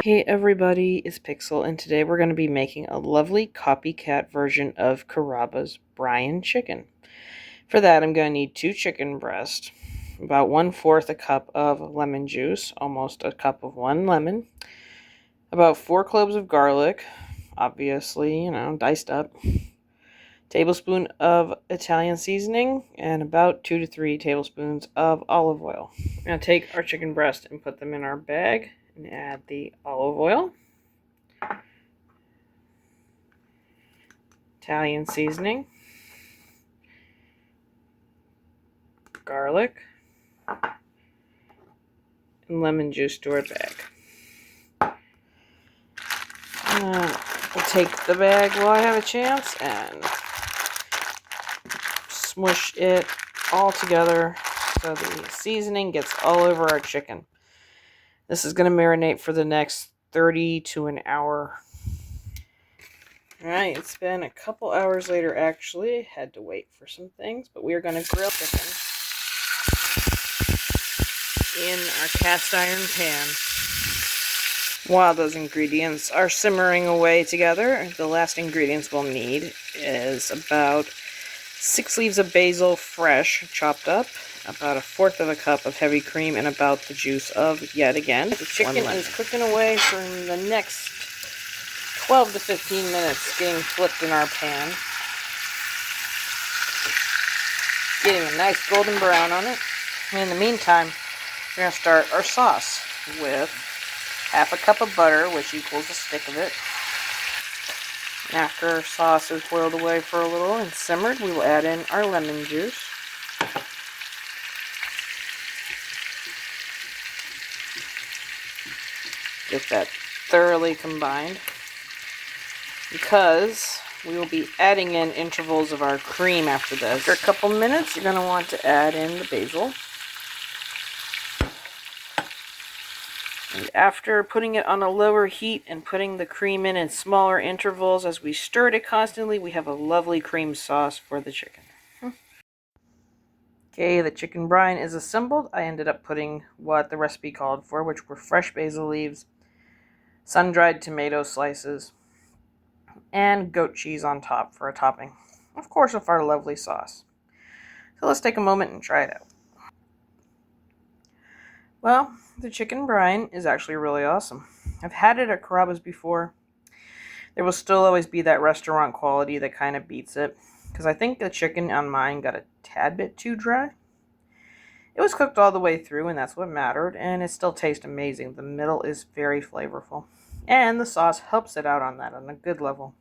Hey everybody, it's Pixel, and today we're going to be making a lovely copycat version of Carrabba's Bryan chicken. For that, I'm going to need 2 chicken breasts, about 1/4 a cup of lemon juice, almost a cup of 1 lemon, about 4 cloves of garlic, obviously, diced up, tablespoon of Italian seasoning, and about 2 to 3 tablespoons of olive oil. We're going to take our chicken breast and put them in our bag and add the olive oil, Italian seasoning, garlic, and lemon juice to our bag. We'll take the bag while I have a chance and smush it all together so the seasoning gets all over our chicken. This is going to marinate for the next 30 to an hour. Alright, it's been a couple hours later actually. Had to wait for some things, but we are going to grill chicken in our cast iron pan. While those ingredients are simmering away together, the last ingredients we'll need is about 6 leaves of basil, fresh, chopped up, about 1/4 of a cup of heavy cream, and about the juice of, yet again, the chicken is cooking away for the next 12 to 15 minutes, getting flipped in our pan. Getting a nice golden brown on it. And in the meantime, we're going to start our sauce with 1/2 cup of butter, which equals a stick of it. After our sauce is boiled away for a little and simmered, we will add in our lemon juice. Get that thoroughly combined, because we will be adding in intervals of our cream after this. After a couple minutes, you're going to want to add in the basil. And after putting it on a lower heat and putting the cream in smaller intervals as we stirred it constantly, we have a lovely cream sauce for the chicken. Okay, the chicken brine is assembled. I ended up putting what the recipe called for, which were fresh basil leaves, sun-dried tomato slices, and goat cheese on top for a topping. Of course, with our lovely sauce. So let's take a moment and try it out. Well, the chicken brine is actually really awesome. I've had it at Carrabba's before. There will still always be that restaurant quality that kind of beats it, because I think the chicken on mine got a tad bit too dry. It was cooked all the way through, and that's what mattered, and it still tastes amazing. The middle is very flavorful, and the sauce helps it out on that on a good level.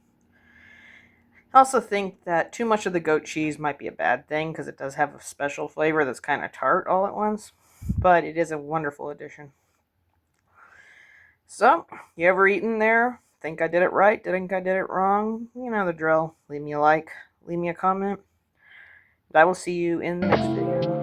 I also think that too much of the goat cheese might be a bad thing, because it does have a special flavor that's kind of tart all at once. But it is a wonderful addition. So, you ever eaten there? Think I did it right? Think I did it wrong? You know the drill. Leave me a like. Leave me a comment. I will see you in the next video.